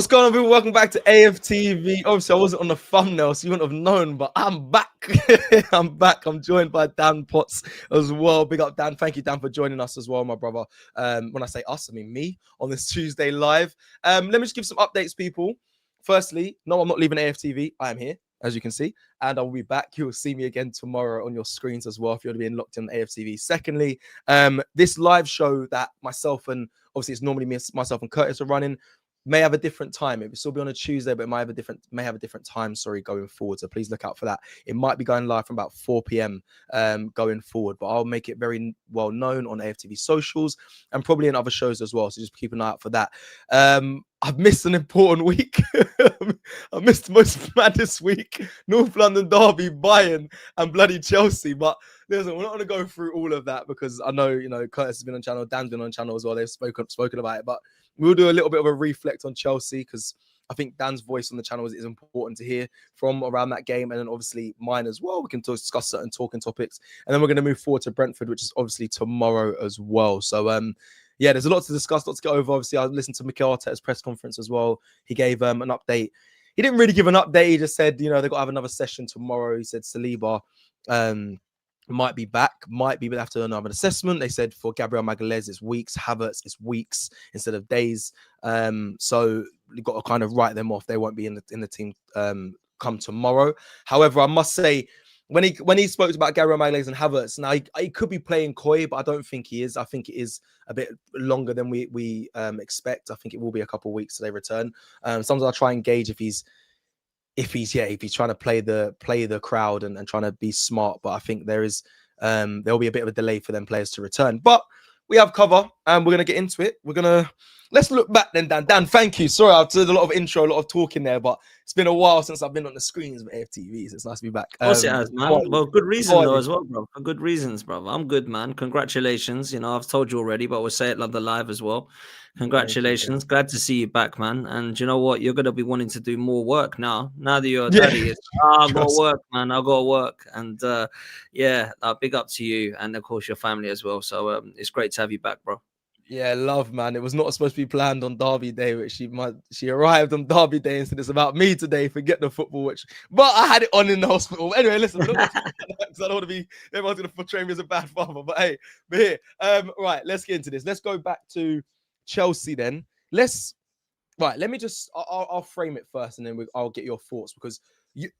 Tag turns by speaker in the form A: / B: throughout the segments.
A: What's going on, people? Welcome back to AFTV. Obviously, I wasn't on the thumbnail, so you wouldn't have known, but I'm back. I'm back. I'm joined by Dan Potts as well. Big up, Dan. Thank you, Dan, for joining us as well, my brother. When I say us, I mean me on this Tuesday live. Let me just give some updates, people. Firstly, no, I'm not leaving AFTV. I am here, as you can see, and I will be back. You will see me again tomorrow on your screens as well if you're being locked in AFTV. Secondly, this live show that myself and obviously it's normally myself and Curtis are running may have a different time. It will still be on a Tuesday, but it might have a different time, going forward. So please look out for that. It might be going live from about 4 p.m. Going forward, but I'll make it very well known on AFTV socials and probably in other shows as well. So just keep an eye out for that. I've missed an important week. I missed the most maddest week. North London derby, Bayern and bloody Chelsea. But listen, we're not going to go through all of that because I know, Curtis has been on channel, Dan's been on channel as well. They've spoken about it, but we'll do a little bit of a reflect on Chelsea because I think Dan's voice on the channel is important to hear from around that game. And then obviously mine as well. We can discuss certain talking topics. And then we're going to move forward to Brentford, which is obviously tomorrow as well. So, yeah, there's a lot to discuss, lot to get over. Obviously, I listened to Mikel Arteta's press conference as well. He gave an update. He didn't really give an update. He just said, they've got to have another session tomorrow. He said Saliba might be back, but they have to do another assessment. They said for Gabriel Magalhaes, it's weeks. Havertz, it's weeks instead of days. So you've got to kind of write them off. They won't be in the team come tomorrow. However, I must say, when he spoke about Gabriel Magalhaes and Havertz, now he could be playing coy, but I don't think he is. I think it is a bit longer than we expect. I think it will be a couple of weeks till they return. Sometimes I'll try and gauge if he's trying to play the crowd and trying to be smart. But I think there'll be a bit of a delay for them players to return. But we have cover and we're gonna get into it. Let's look back then, Dan. Dan, thank you. Sorry, I've done a lot of intro, a lot of talking there, but it's been a while since I've been on the screens of AFTV. So it's nice to be back.
B: Of course it has, man. Well, good reason though as well, bro. For good reasons, bro. I'm good, man. Congratulations. I've told you already, but we'll say it on the live as well. Congratulations. Glad to see you back, man. And you know what? You're going to be wanting to do more work now. Now that you're a daddy, I've got to work, man. I've got to work. And big up to you and, of course, your family as well. So it's great to have you back, bro.
A: Yeah, love, man. It was not supposed to be planned on Derby Day, which she arrived on Derby Day and said it's about me today. Forget the football, but I had it on in the hospital. Anyway, listen, I don't want to be everyone's gonna portray me as a bad father, but hey, we're here. Right, let's get into this. Let's go back to Chelsea then. Let me just I'll frame it first, and then I'll get your thoughts because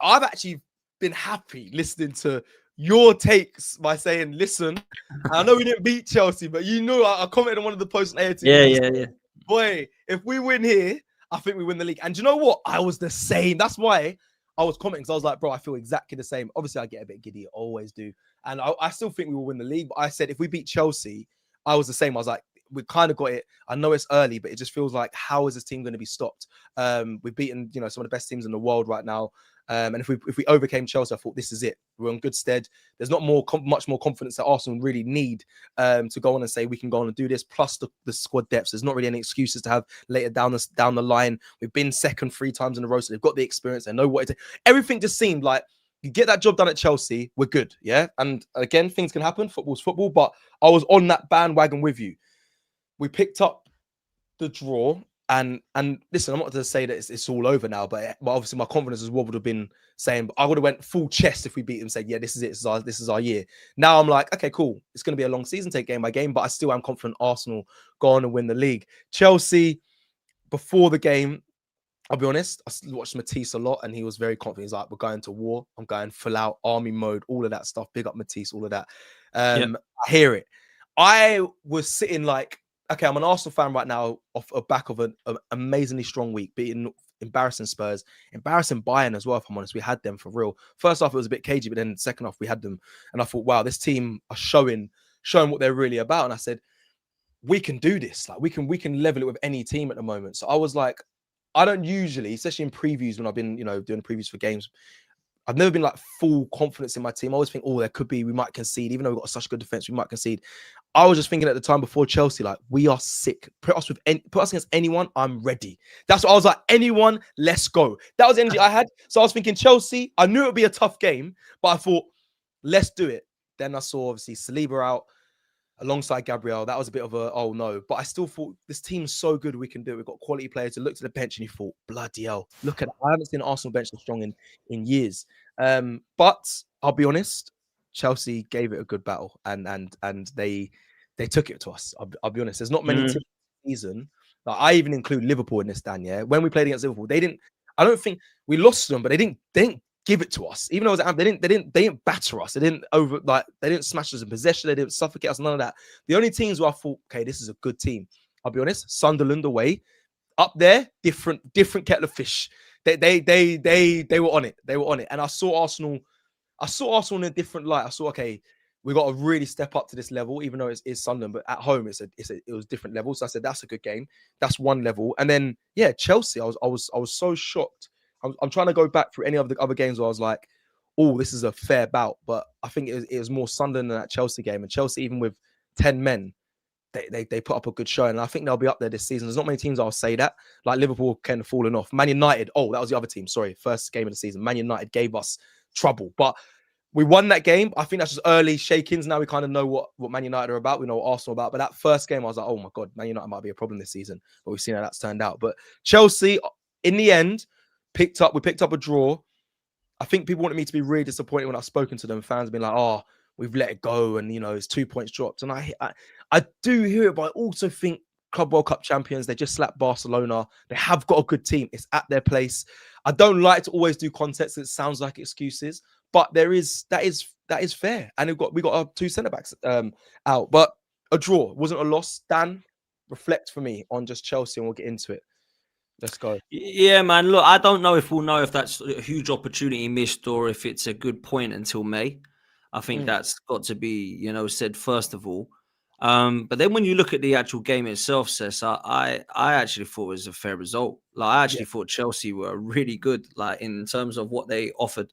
A: I've actually been happy listening to your takes by saying, listen, I know we didn't beat Chelsea, but I commented on one of the posts on AFTV.
B: Yeah.
A: Boy, if we win here, I think we win the league. And you know what? I was the same. That's why I was commenting, because I was like, bro, I feel exactly the same. Obviously, I get a bit giddy, I always do. And I still think we will win the league. But I said, if we beat Chelsea, I was the same. I was like, we kind of got it. I know it's early, but it just feels like, how is this team going to be stopped? We've beaten, some of the best teams in the world right now. And if we overcame Chelsea, I thought this is it. We're on good stead. There's not much more confidence that Arsenal really need to go on and say we can go on and do this. Plus the squad depths. There's not really any excuses to have later down the line. We've been second 3 times in a row, so they've got the experience. They know what it is. Everything just seemed like you get that job done at Chelsea, we're good, yeah. And again, things can happen. Football's football, but I was on that bandwagon with you. We picked up the draw. And listen, I'm not going to say that it's all over now, but obviously my confidence is what would have been saying. But I would have went full chest if we beat them. Said, yeah, this is it. This is our year. Now I'm like, okay, cool. It's going to be a long season, take game by game, but I still am confident Arsenal go on and win the league. Chelsea, before the game, I'll be honest, I watched Matisse a lot, and he was very confident. He's like, we're going to war. I'm going full out army mode, all of that stuff. Big up Matisse, all of that. I hear it. I was sitting like, okay, I'm an Arsenal fan right now off the back of an amazingly strong week, beating embarrassing Spurs, embarrassing Bayern as well, if I'm honest. We had them for real. First off, it was a bit cagey, but then second off, we had them. And I thought, wow, this team are showing what they're really about. And I said, we can do this. Like we can level it with any team at the moment. So I was like, I don't usually, especially in previews when I've been, doing previews for games, I've never been like full confidence in my team. I always think, there could be, we might concede, even though we've got such good defense, we might concede. I was just thinking at the time before Chelsea, like, we are sick. Put us against anyone, I'm ready. That's what I was like, anyone, let's go. That was the energy I had. So I was thinking Chelsea, I knew it would be a tough game, but I thought, let's do it. Then I saw obviously Saliba out. alongside Gabriel. That was a bit of a, oh no. But I still thought this team's so good we can do it. We've got quality players. You looked at the bench and you thought, bloody hell, look at that. I haven't seen an Arsenal bench so strong in years. But I'll be honest, Chelsea gave it a good battle and they took it to us. I'll be honest. There's not many teams this season. Like, I even include Liverpool in this, Dan. Yeah, when we played against Liverpool, they didn't. I don't think we lost them, but they didn't give it to us. Even though it was, they didn't batter us. They didn't smash us in possession. They didn't suffocate us. None of that. The only teams where I thought, okay, this is a good team. I'll be honest. Sunderland away, up there, different kettle of fish. They were on it. They were on it. And I saw Arsenal in a different light. I saw, okay, we got to really step up to this level, even though it's Sunderland, but at home it was different levels. So I said that's a good game. That's one level. And then Chelsea. I was so shocked. I'm trying to go back through any of the other games where I was like, oh, this is a fair bout. But I think it was more Sunderland than that Chelsea game. And Chelsea, even with 10 men, they put up a good show. And I think they'll be up there this season. There's not many teams I'll say that. Like Liverpool kind of fallen off. Man United, that was the other team. Sorry, first game of the season. Man United gave us trouble. But we won that game. I think that's just early shakings. Now we kind of know what Man United are about. We know what Arsenal are about. But that first game, I was like, oh my God, Man United might be a problem this season. But we've seen how that's turned out. But Chelsea, in the end, we picked up a draw. I think people wanted me to be really disappointed when I've spoken to them. Fans have been like, oh, we've let it go. And, it's 2 points dropped. And I do hear it, but I also think Club World Cup champions, they just slapped Barcelona. They have got a good team. It's at their place. I don't like to always do context. It sounds like excuses. But that is fair. And we got our 2 centre-backs out. But a draw. It wasn't a loss. Dan, reflect for me on just Chelsea and we'll get into it. Let's go.
B: Yeah, man. Look, I don't know if we'll know if that's a huge opportunity missed or if it's a good point until May. I think that's got to be, said first of all. But then when you look at the actual game itself, Cecil, I actually thought it was a fair result. Like, I actually thought Chelsea were really good, like in terms of what they offered.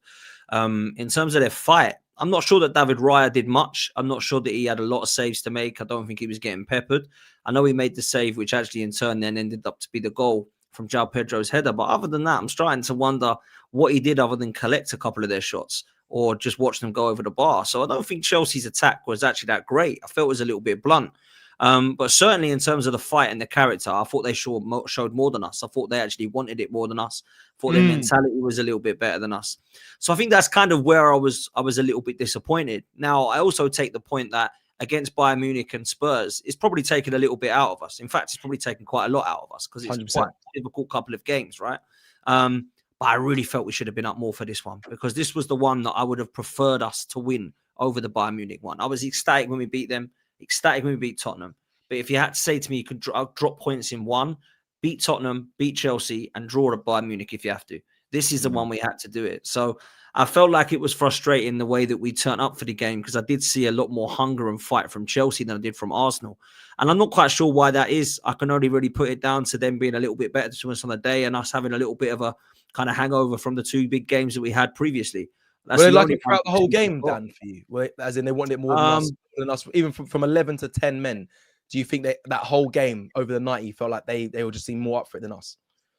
B: In terms of their fight, I'm not sure that David Raya did much. I'm not sure that he had a lot of saves to make. I don't think he was getting peppered. I know he made the save, which actually in turn then ended up to be the goal from João Pedro's header. But other than that, I'm starting to wonder what he did other than collect a couple of their shots or just watch them go over the bar. So I don't think Chelsea's attack was actually that great. I felt it was a little bit blunt. But certainly in terms of the fight and the character, I thought they showed more than us. I thought they actually wanted it more than us. I thought their mentality was a little bit better than us. So I think that's kind of where I was a little bit disappointed. Now, I also take the point that against Bayern Munich and Spurs, it's probably taken a little bit out of us. In fact, it's probably taken quite a lot out of us because it's
A: 100%.
B: quite a difficult couple of games, right? But I really felt we should have been up more for this one because this was the one that I would have preferred us to win over the Bayern Munich one. I was ecstatic when we beat them, ecstatic when we beat Tottenham. But if you had to say to me, you could drop points in one, beat Tottenham, beat Chelsea, and draw at Bayern Munich if you have to. This is the one we had to do it. So I felt like it was frustrating the way that we turned up for the game because I did see a lot more hunger and fight from Chelsea than I did from Arsenal. And I'm not quite sure why that is. I can only really put it down to them being a little bit better to us on the day and us having a little bit of a kind of hangover from the 2 big games that we had previously.
A: Were they like it throughout the whole game, Dan, for you? As in they wanted it more than us, even from 11 to 10 men. Do you think that whole game over the night, you felt like they were just seeing more up for it than us?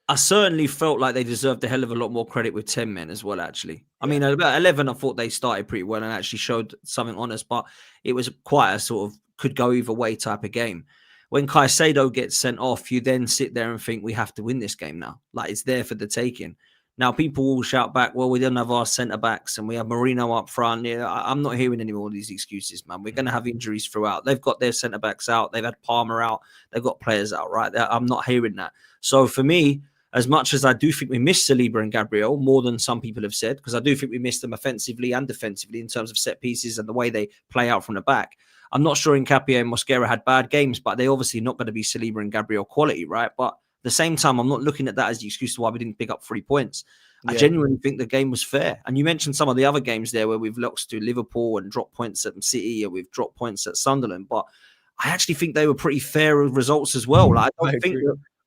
B: I certainly felt like they deserved a hell of a lot more credit with 10 men as well, actually. I mean, at about 11, I thought they started pretty well and actually showed something on us, but it was quite a sort of could go either way type of game. When Caicedo gets sent off, you then sit there and think we have to win this game now. Like it's there for the taking. Now, people will shout back, well, we don't have our centre-backs and we have Marino up front. Yeah, I'm not hearing any more of these excuses, man. We're going to have injuries throughout. They've got their centre-backs out. They've had Palmer out. They've got players out, right? I'm not hearing that. So for me, as much as I do think we missed Saliba and Gabriel more than some people have said, because I do think we missed them offensively and defensively in terms of set pieces and the way they play out from the back. I'm not sure Nketiah and Mosquera had bad games, but they're obviously not going to be Saliba and Gabriel quality, right? But at the same time, I'm not looking at that as the excuse to why we didn't pick up 3 points. I genuinely think the game was fair. And you mentioned some of the other games there where we've lost to Liverpool and dropped points at City and we've dropped points at Sunderland. But I actually think they were pretty fair results as well. Like,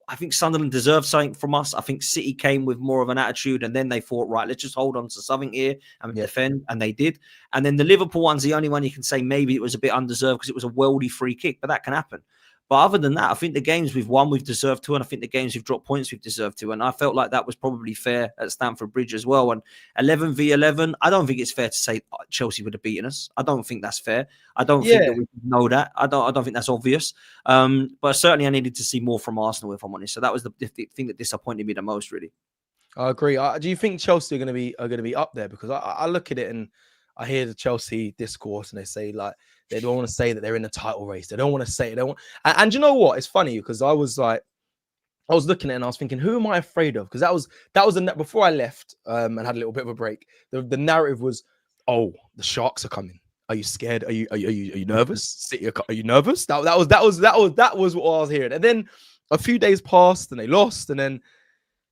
B: I think Sunderland deserved something from us. I think City came with more of an attitude and then they thought, right, let's just hold on to something here and defend. And they did. And then the Liverpool one's the only one you can say maybe it was a bit undeserved because it was a worldy free kick, but that can happen. But other than that, I think the games we've won, we've deserved to. And I think the games we've dropped points, we've deserved to. And I felt like that was probably fair at Stamford Bridge as well. And 11 v 11, I don't think it's fair to say Chelsea would have beaten us. I don't think that's fair. I don't think that we know that. I don't think that's obvious. But certainly I needed to see more from Arsenal, if I'm honest. So that was the thing that disappointed me the most, really.
A: I agree. Do you think Chelsea are going to be up there? Because I look at it and I hear the Chelsea discourse and they say like they don't want to say that they're in the title race. They don't want to say it. They don't want, and you know what? It's funny because I was looking at it and I was thinking, who am I afraid of? Because that was before I left and had a little bit of a break. The narrative was, oh, the Sharks are coming. Are you scared? Are you nervous? City, are you nervous? That was what I was hearing. And then a few days passed and they lost, and then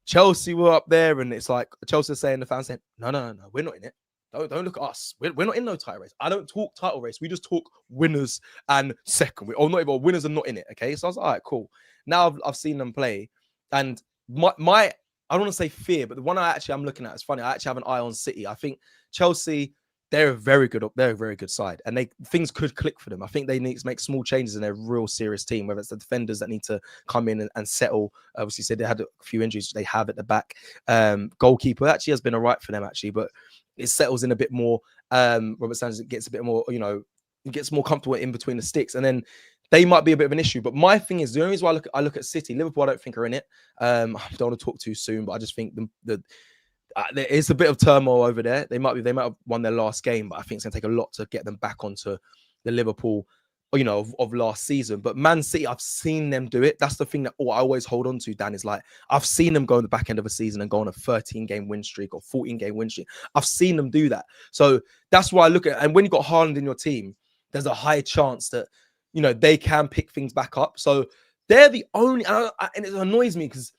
A: Chelsea were up there, and it's like Chelsea saying, the fans saying, no, we're not in it. Don't look at us. We're not in no title race. I don't talk title race. We just talk winners and second. Not even winners are not in it. Okay, so I was like, all right, cool. Now I've seen them play, and my I don't want to say fear, but the one I'm looking at is funny. I actually have an eye on City. I think Chelsea, they're a very good side, and things could click for them. I think they need to make small changes in their real serious team, whether it's the defenders that need to come in and settle. Obviously, said they had a few injuries they have at the back. Goalkeeper actually has been all right for them actually, but it settles in a bit more. Robert Sanchez gets a bit more, gets more comfortable in between the sticks, and then they might be a bit of an issue. But my thing is, the only reason why I look at City, Liverpool, I don't think are in it. I don't want to talk too soon, but I just think there is a bit of turmoil over there. They might have won their last game, but I think it's going to take a lot to get them back onto the Liverpool, of last season. But Man City, I've seen them do it. That's the thing that I always hold on to, Dan, is like, I've seen them go in the back end of a season and go on a 13-game win streak or 14-game win streak. I've seen them do that. So that's why I look at, and when you've got Haaland in your team, there's a high chance that, they can pick things back up. So they're the only, and it annoys me because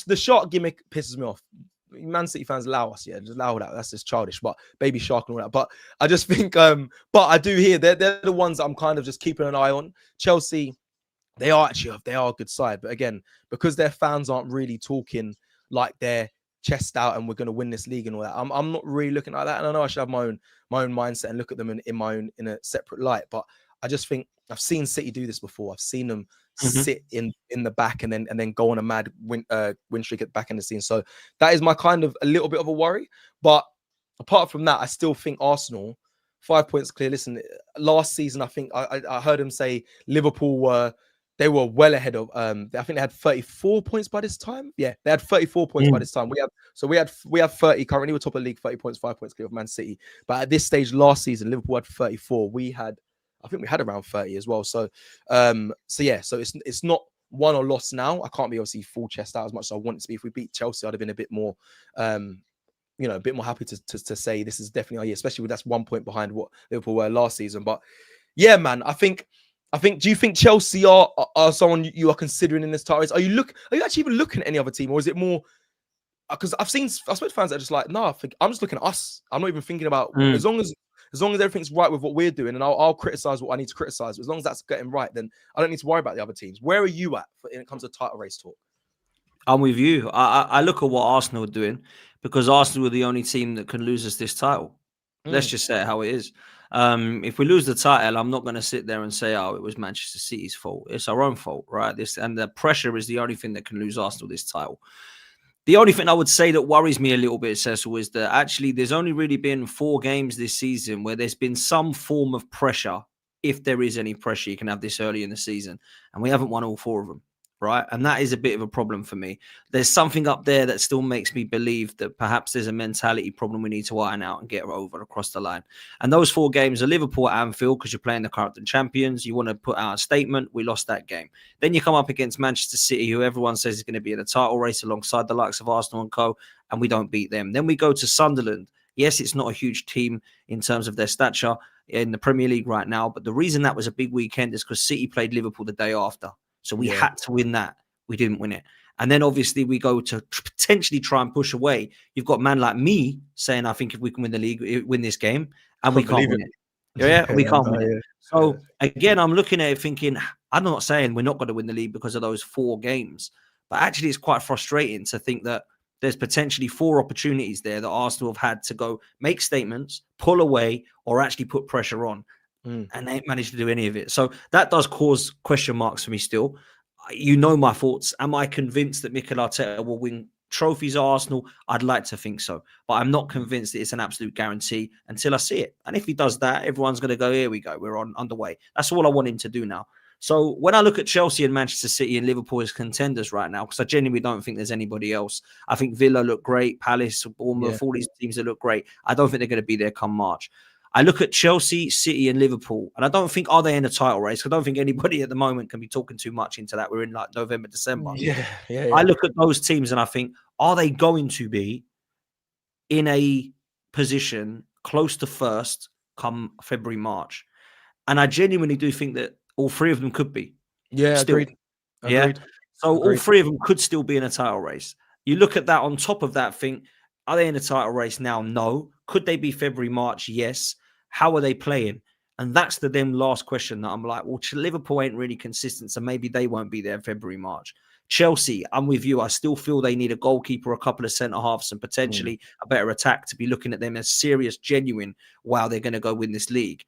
A: the shark gimmick pisses me off. Man City fans allow us, just allow that. That's just childish, but baby shark and all that. But I just think, but I do hear they're the ones that I'm kind of just keeping an eye on. Chelsea, they are a good side, but again, because their fans aren't really talking like they're chest out and we're going to win this league and all that, I'm not really looking like that. And I know I should have my own mindset and look at them in a separate light. But I just think I've seen City do this before. I've seen them sit in the back and then go on a mad win streak at the back end of the scene. So that is my kind of a little bit of a worry. But apart from that, I still think Arsenal 5 points clear. Listen, last season I think I heard him say Liverpool were well ahead of. I think they had 34 points by this time. Yeah, they had 34 points by this time. We have 30 currently. We're top of the league, 30 points, 5 points clear of Man City. But at this stage last season, Liverpool had 34. I think we had around 30 as well. So it's not won or lost now. I can't be obviously full chest out as much as I want it to be. If we beat Chelsea, I'd have been a bit more, a bit more happy to say this is definitely our year, especially with that's 1 point behind what Liverpool were last season. But yeah, man, I think. Do you think Chelsea are someone you are considering in this title race? Are you actually even looking at any other team, or is it more? Because I spoke to fans that are just like, no, I'm just looking at us. I'm not even thinking about as long as everything's right with what we're doing, and I'll criticize what I need to criticize. As long as that's getting right, then I don't need to worry about the other teams. Where are you at when it comes to title race talk?
B: I'm with you. I look at what Arsenal are doing because Arsenal are the only team that can lose us this title. Let's just say it how it is. If we lose the title, I'm not going to sit there and say, oh, it was Manchester City's fault. It's our own fault, right? And the pressure is the only thing that can lose Arsenal this title. The only thing I would say that worries me a little bit, Cecil, is that actually there's only really been 4 games this season where there's been some form of pressure. If there is any pressure, you can have this early in the season. And we haven't won all 4 of them, right? And that is a bit of a problem for me. There's something up there that still makes me believe that perhaps there's a mentality problem we need to iron out and get over across the line. And those 4 games are Liverpool at Anfield because you're playing the current champions. You want to put out a statement. We lost that game. Then you come up against Manchester City, who everyone says is going to be in a title race alongside the likes of Arsenal and co, and we don't beat them. Then we go to Sunderland. Yes, it's not a huge team in terms of their stature in the Premier League right now, but the reason that was a big weekend is because City played Liverpool the day after. So we had to win that. We didn't win it. And then obviously we go to potentially try and push away. You've got a man like me saying, I think if we can win the league, win this game, and we can't win it. Yeah, we can't win it. So again, I'm looking at it thinking, I'm not saying we're not going to win the league because of those 4 games, but actually it's quite frustrating to think that there's potentially 4 opportunities there that Arsenal have had to go make statements, pull away, or actually put pressure on. and they ain't managed to do any of it. So that does cause question marks for me still. You know my thoughts. Am I convinced that Mikel Arteta will win trophies at Arsenal? I'd like to think so, but I'm not convinced that it's an absolute guarantee until I see it. And if he does that, everyone's going to go, here we go, we're underway. That's all I want him to do now. So when I look at Chelsea and Manchester City and Liverpool as contenders right now, because I genuinely don't think there's anybody else. I think Villa look great, Palace, Bournemouth, all these teams that look great. I don't think they're going to be there come March. I look at Chelsea, City, and Liverpool, and I don't think, are they in a title race? I don't think anybody at the moment can be talking too much into that. We're in like November, December.
A: Yeah.
B: I look at those teams and I think, are they going to be in a position close to first come February, March? And I genuinely do think that all three of them could be.
A: Yeah,
B: still.
A: Agreed.
B: So all three of them could still be in a title race. You look at that on top of that, think, are they in a title race now? No. Could they be February, March? Yes. How are they playing? And that's the then last question that I'm like, well, Liverpool ain't really consistent, so maybe they won't be there in February, March. Chelsea, I'm with you. I still feel they need a goalkeeper, a couple of centre-halves, and potentially a better attack to be looking at them as serious, genuine, wow, they're going to go win this league.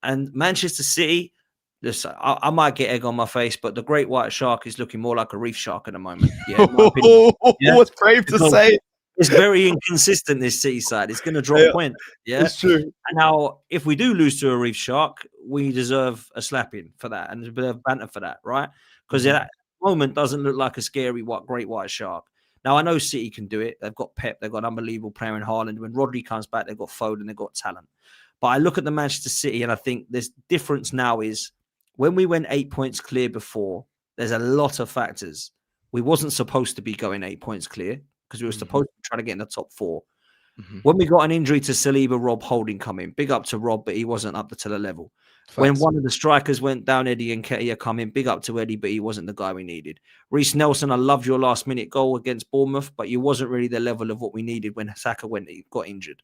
B: And Manchester City, listen, I might get egg on my face, but the great white shark is looking more like a reef shark at the moment. Yeah,
A: What's brave to say?
B: It's very inconsistent, this City side. It's going to drop points. Yeah,
A: it's true.
B: And now, if we do lose to a reef shark, we deserve a slapping for that and a bit of banter for that, right? Because at the moment doesn't look like a scary great white shark. Now, I know City can do it. They've got Pep. They've got an unbelievable player in Haaland. When Rodri comes back, they've got Foden. They've got talent. But I look at the Manchester City and I think this difference now is when we went 8 points clear before, there's a lot of factors. We wasn't supposed to be going 8 points clear because we were supposed to try to get in the top four. When we got an injury to Saliba, Rob Holding come in. Big up to Rob, but he wasn't up to the level. Facts. When one of the strikers went down, Eddie and Nketiah come in. Big up to Eddie, but he wasn't the guy we needed. Reece Nelson, I loved your last-minute goal against Bournemouth, but you wasn't really the level of what we needed when Saka got injured.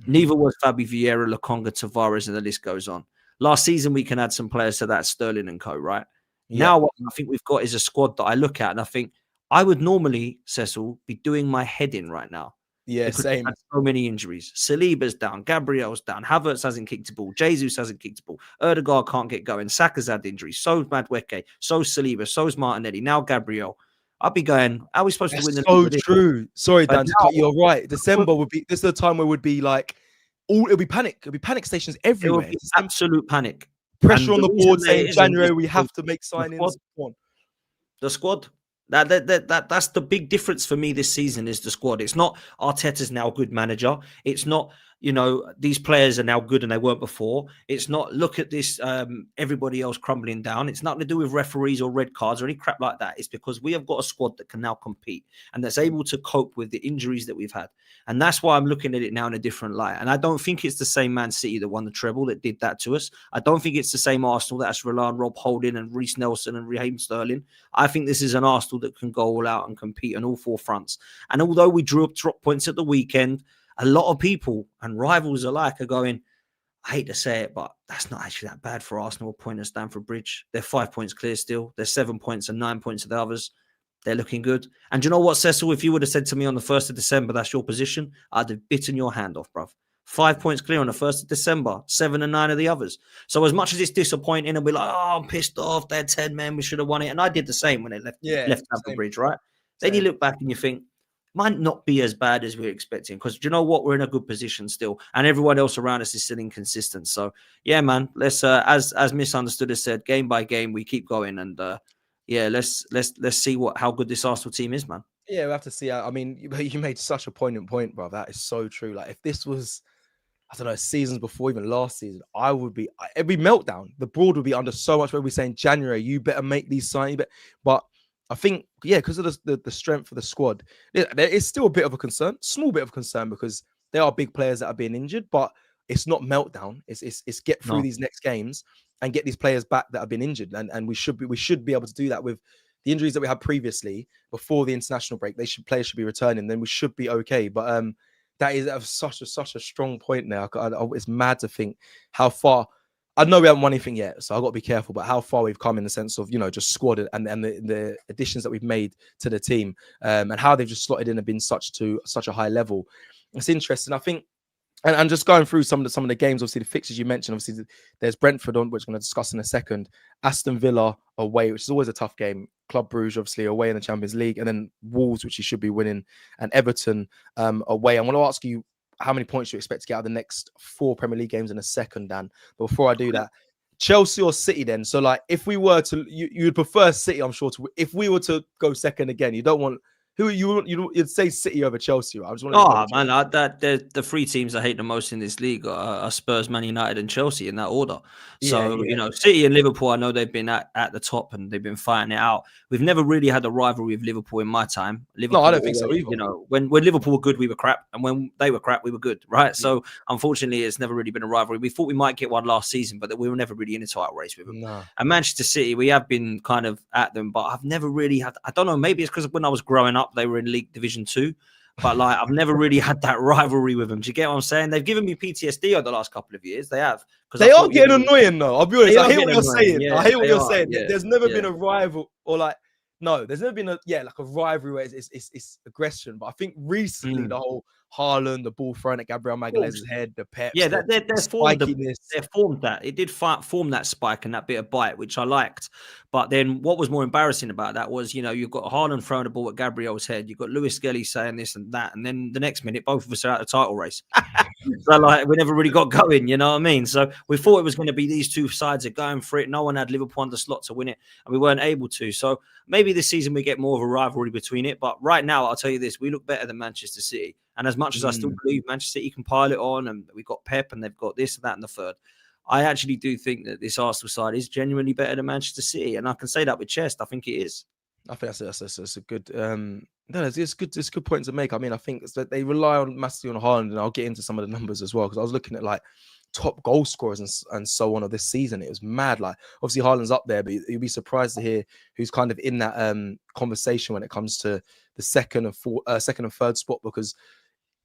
B: Neither was Fabi Vieira, Lokonga, Tavares, and the list goes on. Last season, we can add some players to that, Sterling and co, right? Yeah. Now, what I think we've got is a squad that I look at and I think I would normally, Cecil, be doing my head in right now.
A: Yeah, same.
B: Had so many injuries. Saliba's down. Gabriel's down. Havertz hasn't kicked a ball. Jesus hasn't kicked a ball. Erdegaard can't get going. Saka's had injuries. So's Madueke. So's Saliba. So's Martinelli. Now Gabriel. I'd be going, how are we supposed to win the
A: league? So true. Sorry, Dan, but you're right. December would be, this is the time where it would be like, it'll be panic. It'll be panic stations everywhere.
B: It would be absolute panic.
A: Pressure on the board saying January we have to make signings.
B: The squad. That's the big difference for me this season is the squad. It's not Arteta's now a good manager. It's not, these players are now good and they weren't before. It's not, look at this, everybody else crumbling down. It's nothing to do with referees or red cards or any crap like that. It's because we have got a squad that can now compete and that's able to cope with the injuries that we've had. And that's why I'm looking at it now in a different light. And I don't think it's the same Man City that won the treble that did that to us. I don't think it's the same Arsenal that has to rely on Rob Holding and Reece Nelson and Raheem Sterling. I think this is an Arsenal that can go all out and compete on all four fronts. And although we drew up drop points at the weekend, a lot of people and rivals alike are going, I hate to say it, but that's not actually that bad for Arsenal, a point at Stamford Bridge. They're 5 points clear still. They're 7 points and 9 points of the others. They're looking good. And do you know what, Cecil? If you would have said to me on the 1st of December, that's your position, I'd have bitten your hand off, bruv. 5 points clear on the 1st of December, 7 and 9 of the others. So as much as it's disappointing and we're like, oh, I'm pissed off, they're 10 men, we should have won it. And I did the same when they left Stamford Bridge, right? Then you look back and you think, might not be as bad as we're expecting because do you know what? We're in a good position still, and everyone else around us is still inconsistent. So, yeah, man, let's as Misunderstood has said, game by game, we keep going, and let's see how good this Arsenal team is, man.
A: Yeah, we have to see. I mean, you made such a poignant point, bro. That is so true. Like, if this was, I don't know, seasons before, even last season, it'd be meltdown. The board would be under so much. Where we're saying January, you better make these signings, but I think, because of the strength of the squad, there is still a bit of a concern, small bit of concern, because there are big players that are being injured, but it's not meltdown. It's get through these next games and get these players back that have been injured, and we should be able to do that with the injuries that we had previously before the international break. Players should be returning, then we should be okay. But that is such a strong point now. It's mad to think how far. I know we haven't won anything yet, so I've got to be careful, but how far we've come in the sense of, just squad and the additions that we've made to the team, and how they've just slotted in and been such a high level. It's interesting. I think And just going through some of the games, obviously the fixtures you mentioned, obviously there's Brentford on, which we're going to discuss in a second. Aston Villa away, which is always a tough game. Club Brugge, obviously away in the Champions League, and then Wolves, which you should be winning, and Everton away. I want to ask you how many points you expect to get out of the next 4 Premier League games in a second, Dan. But before I do that, Chelsea or City then? So like, if we were to, you'd prefer City, I'm sure. If we were to go second again, you don't want. Who you'd say City over Chelsea? Right? I just want
B: to man, the 3 teams I hate the most in this league are Spurs, Man United, and Chelsea in that order. So City and Liverpool, I know they've been at the top and they've been fighting it out. We've never really had a rivalry with Liverpool in my time. Liverpool,
A: no, I don't think so either.
B: When Liverpool were good, we were crap, and when they were crap, we were good, right? So unfortunately, it's never really been a rivalry. We thought we might get one last season, but we were never really in a title race with them.
A: No.
B: And Manchester City, we have been kind of at them, but I've never really had. I don't know. Maybe it's because when I was growing up, they were in League Division 2, but like I've never really had that rivalry with them. Do you get what I'm saying? They've given me PTSD over the last couple of years. They have.
A: They are getting annoying though. I'll be honest. I hear what you're saying.
B: Yeah,
A: I hear what you're saying.
B: Yeah,
A: there's never been a rival or like there's never been a rivalry where it's aggression. But I think recently the whole Haaland, the ball thrown at Gabriel Magalhaes' head, the pep.
B: Yeah, they're formed that. It did form that spike and that bit of bite, which I liked. But then what was more embarrassing about that was, you've got Haaland throwing the ball at Gabriel's head. You've got Lewis Skelly saying this and that. And then the next minute, both of us are out of the title race. So like we never really got going, you know what I mean? So we thought it was going to be these two sides are going for it. No one had Liverpool on the slot to win it, and we weren't able to. So maybe this season we get more of a rivalry between it. But right now, I'll tell you this, we look better than Manchester City. And as much as I still believe Manchester City can pile it on, and we've got Pep and they've got this and that and the third, I actually do think that this Arsenal side is genuinely better than Manchester City. And I can say that with chest. I think it is.
A: I think that's a good it's good point to make. I mean, I think it's that they rely on massively on Haaland, and I'll get into some of the numbers as well, because I was looking at like top goal scorers and so on of this season. It was mad. Like obviously Haaland's up there, but you'd be surprised to hear who's kind of in that conversation when it comes to the second and third spot, because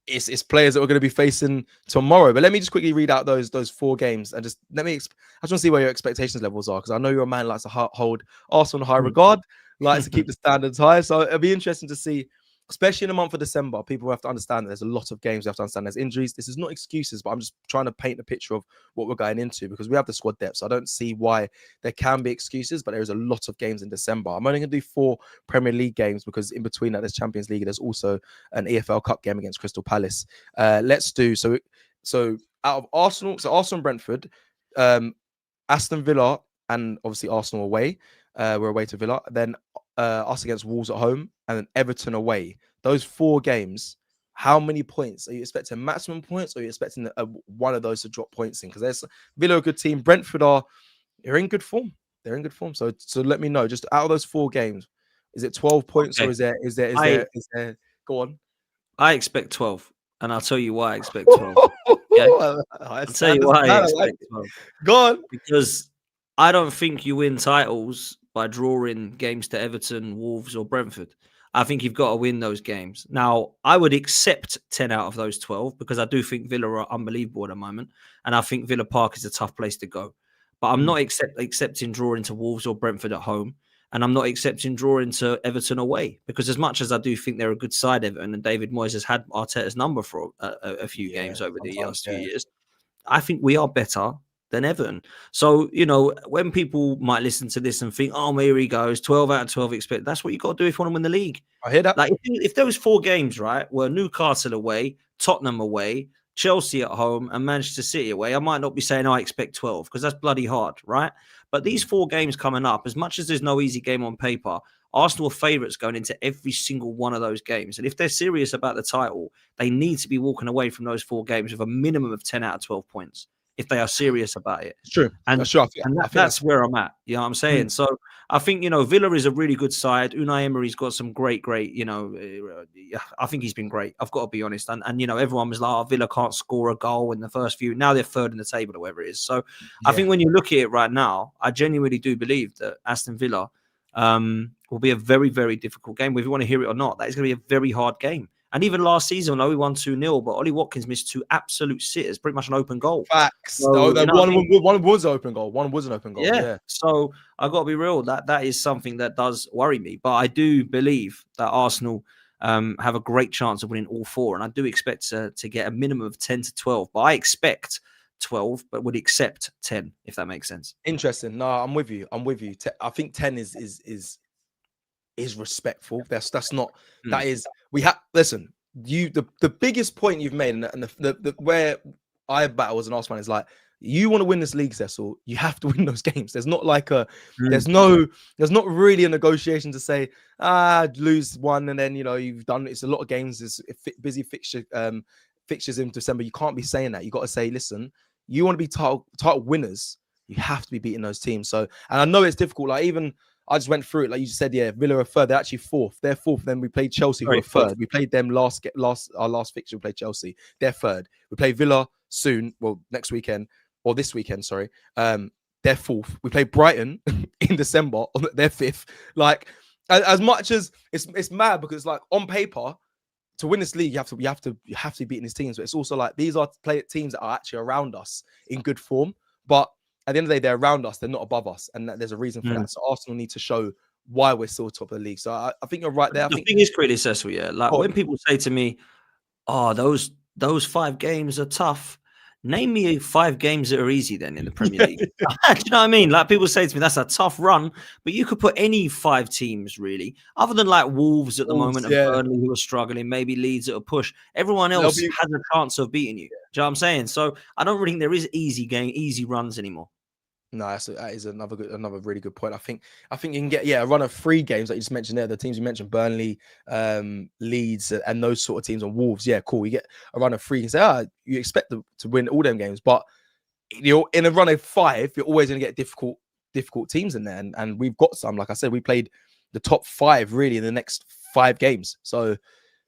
A: it's players that we're going to be facing tomorrow. But let me just quickly read out those 4 games and just I just want to see where your expectations levels are, because I know you're a man who likes to hold Arsenal in high regard, likes to keep the standards high. So it'll be interesting to see, especially in the month of December. People have to understand that there's a lot of games. We have to understand there's injuries. This is not excuses, but I'm just trying to paint the picture of what we're going into, because we have the squad depth. So I don't see why there can be excuses, but there is a lot of games in December. I'm only going to do 4 Premier League games, because in between that there's Champions League. There's also an EFL Cup game against Crystal Palace. Let's do so out of Arsenal. So Arsenal and Brentford, Aston Villa, and obviously Arsenal away. We're away to Villa. Then us against Wolves at home, and then Everton away. Those 4 games, how many points? Are you expecting maximum points, or are you expecting one of those to drop points in? Because there's Villa, a good team. Brentford they're in good form. They're in good form. So let me know, just out of those 4 games, is it 12 points, or is there go on?
B: I expect 12, and I'll tell you why I expect 12. Yeah? I'll tell you why I expect 12.
A: Go on.
B: Because I don't think you win titles by drawing games to Everton, Wolves, or Brentford. I think you've got to win those games. Now, I would accept 10 out of those 12, because I do think Villa are unbelievable at the moment, and I think Villa Park is a tough place to go. But I'm not accepting drawing to Wolves or Brentford at home, and I'm not accepting drawing to Everton away, because as much as I do think they're a good side, Everton, and David Moyes has had Arteta's number for a few games over the last few years, I think we are better than Everton. So, when people might listen to this and think, oh, here he goes, 12 out of 12 expect, that's what you got to do if you want to win the league.
A: I hear that.
B: Like if those 4 games, right, were Newcastle away, Tottenham away, Chelsea at home, and Manchester City away, I might not be saying I expect 12, because that's bloody hard, right? But these 4 games coming up, as much as there's no easy game on paper, Arsenal are favourites going into every single one of those games. And if they're serious about the title, they need to be walking away from those 4 games with a minimum of 10 out of 12 points, if they are serious about it.
A: It's true.
B: And,
A: that's true.
B: That's where I'm at. You know what I'm saying? So I think, Villa is a really good side. Unai Emery's got some great, I think he's been great. I've got to be honest. And everyone was like, oh, Villa can't score a goal in the first few. Now they're 3rd in the table or whatever it is. So I think when you look at it right now, I genuinely do believe that Aston Villa will be a very, very difficult game. Whether you want to hear it or not, that is going to be a very hard game. And even last season, we won 2-0, but Ollie Watkins missed 2 absolute sitters, pretty much an open goal.
A: Facts. So, one was an open goal. One was an open goal.
B: Yeah. So I got to be real. That is something that does worry me. But I do believe that Arsenal have a great chance of winning all 4. And I do expect to get a minimum of 10 to 12. But I expect 12, but would accept 10, if that makes sense.
A: Interesting. No, I'm with you. I think 10 is respectful. That's not that is we have listen. The biggest point you've made, and the where I battle as an Arsenal fan is like, you want to win this league, Cecil, you have to win those games. There's not like there's not really a negotiation to say lose one and then you've done. It's a lot of games. It's busy fixtures in December. You can't be saying that. You got to say, listen, you want to be title winners. You have to be beating those teams. So, and I know it's difficult. Like even I just went through it. Like you said, yeah, Villa are third. They're actually fourth. They're fourth. Then we played Chelsea, who are third. We played them our last fixture. We played Chelsea. They're third. We play Villa soon. Well, next weekend or this weekend. Sorry. They're fourth. We play Brighton in December. They're fifth. Like as much as it's mad because like on paper to win this league, you have to be beating these teams. But it's also like these are teams that are actually around us in good form, but at the end of the day, they're around us. They're not above us. And there's a reason for that. So Arsenal need to show why we're still top of the league. So I think you're right there.
B: The thing is pretty successful, yeah. Like when people say to me, oh, those 5 games are tough. Name me 5 games that are easy then in the Premier League. Do you know what I mean? Like people say to me, that's a tough run. But you could put any 5 teams really, other than like Wolves at the moment and Burnley who are struggling, maybe Leeds at a push. Everyone else has a chance of beating you. Do you know what I'm saying? So I don't really think there is easy runs anymore.
A: No, that is another really good point. I think you can get a run of 3 games like you just mentioned there. The teams you mentioned, Burnley, Leeds, and those sort of teams on Wolves. Yeah, cool. You get a run of 3. You can say, you expect them to win all them games, but you're in a run of 5. You're always going to get difficult teams in there, and we've got some. Like I said, we played the top 5 really in the next 5 games. So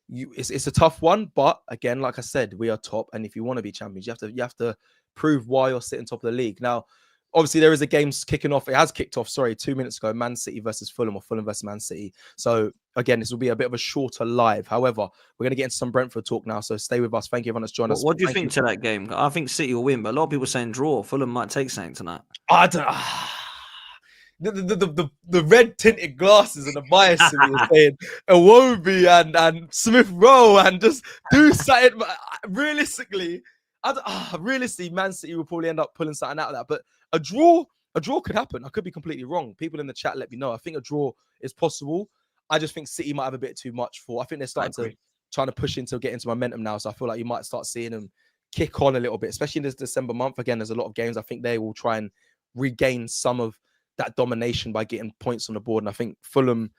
A: it's a tough one, but again, like I said, we are top, and if you want to be champions, you have to prove why you're sitting top of the league now. Obviously, there is a game kicking off. It has kicked off, 2 minutes ago. Man City versus Fulham or Fulham versus Man City. So, again, this will be a bit of a shorter live. However, we're going to get into some Brentford talk now. So, stay with us. Thank you, everyone that's joined us.
B: What do you think to that game? I think City will win, but a lot of people are saying draw. Fulham might take something tonight.
A: I don't the red tinted glasses and the bias to me is saying Iwobi and Smith Rowe and just do something. Realistically, Man City will probably end up pulling something out of that. But a draw could happen. I could be completely wrong. People in the chat let me know. I think a draw is possible. I just think City might have a bit too much for. I think they're starting to trying to push get into momentum now. So I feel like you might start seeing them kick on a little bit, especially in this December month. Again, there's a lot of games. I think they will try and regain some of that domination by getting points on the board. And I think Fulham,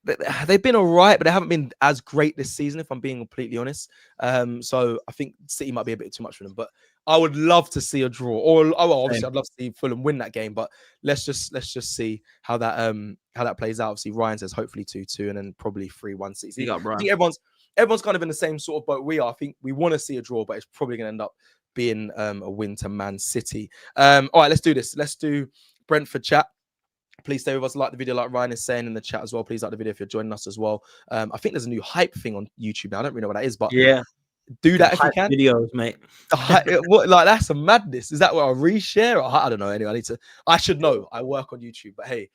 A: they've been all right, but they haven't been as great this season, if I'm being completely honest. So I think City might be a bit too much for them. But I would love to see a draw, or obviously I'd love to see Fulham win that game. But let's just see how that plays out. Obviously, Ryan says hopefully 2-2 and then probably 3-1 City. I think everyone's kind of in the same sort of boat we are. I think we want to see a draw, but it's probably going to end up being a win to Man City. All right, let's do this. Let's do Brentford chat. Please stay with us. Like the video, like Ryan is saying in the chat as well. Please like the video if you're joining us as well. I think there's a new hype thing on YouTube now. I don't really know what that is, but
B: yeah,
A: do that if you can.
B: Videos, mate.
A: Like that's a madness. Is that what I reshare? I don't know. Anyway, I should know. I work on YouTube, but hey,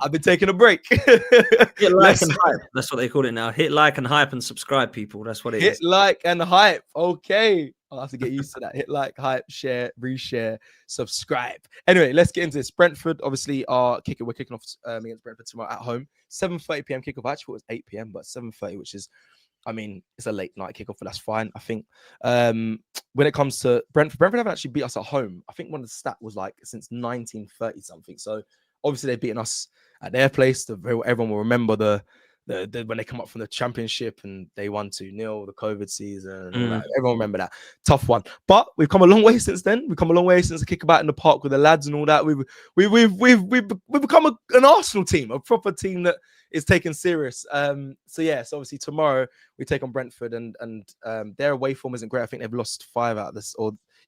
A: I've been taking a break.
B: Hit like and hype. That's what they call it now. Hit like and hype and subscribe, people. That's what it is.
A: Hit like and hype. Okay. I'll have to get used to that. Hit like, hype, share, reshare, subscribe. Anyway, let's get into this. Brentford, obviously, we're kicking off against Brentford tomorrow at home. 7:30 p.m. kickoff. I actually thought it was 8 p.m., but 7:30, which is, it's a late night kickoff, but that's fine. I think when it comes to Brentford haven't actually beat us at home. I think one of the stats was like since 1930 something. So obviously they've beaten us at their place. Everyone will remember the when they come up from the Championship and they won 2-0, the COVID season. Everyone remember that. Tough one. But we've come a long way since then. We've come a long way since the kickabout in the park with the lads and all that. We've become an Arsenal team, a proper team that is taken serious. So obviously tomorrow we take on Brentford and their away form isn't great. I think they've lost 5 out of this,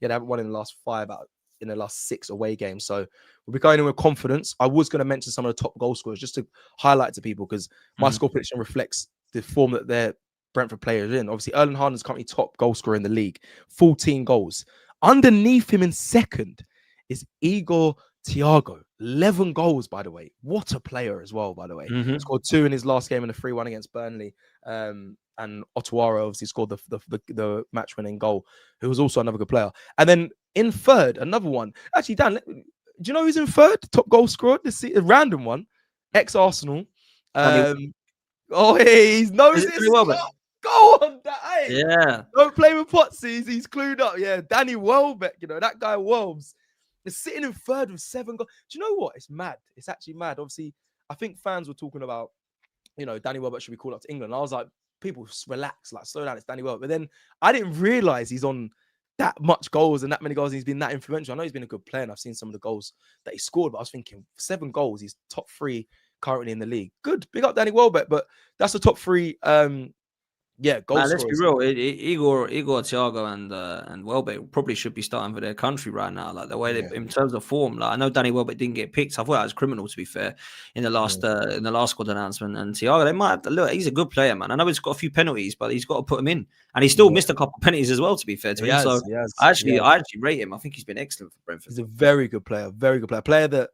A: they haven't won in the last 5 out in the last 6 away games. So we'll be going in with confidence. I was going to mention some of the top goal scorers just to highlight to people because my score prediction reflects the form that their Brentford players are in. Obviously, Erling Haaland's currently top goal scorer in the league, 14 goals. Underneath him in second is Igor Thiago, 11 goals, by the way. What a player as well, by the way. Scored 2 in his last game in a 3-1 against Burnley. And Otuara obviously scored the match-winning goal, who was also another good player. And then in third, another one. Actually, Dan, do you know who's in third? Top goal scorer? A random one. Ex-Arsenal. Oh, hey, he's knows this. Go on, that.
B: Yeah.
A: Don't play with Potsy. He's clued up. Yeah, Danny Welbeck, that guy Welbs is sitting in third with 7 goals. Do you know what? It's mad. It's actually mad. Obviously, I think fans were talking about, Danny Welbeck should be called up to England. And I was like, people relax, like slow down. It's Danny Welbeck. But then I didn't realize he's on that much goals and that many goals. And he's been that influential. I know he's been a good player, and I've seen some of the goals that he scored. But I was thinking, 7 goals. He's top 3 currently in the league. Good, big up Danny Welbeck. But that's the top 3. Goal scorers.
B: Let's be real. Igor, Thiago, and Welbeck probably should be starting for their country right now. Like the way they, in terms of form. Like I know Danny Welbeck didn't get picked. I thought that was criminal, to be fair, in the last squad announcement. And Thiago, they might look. He's a good player, man. I know he's got a few penalties, but he's got to put him in, and he still missed a couple of penalties as well. To be fair to him, so I actually rate him. I think he's been excellent for Brentford.
A: He's a very good player. Very good player. Player that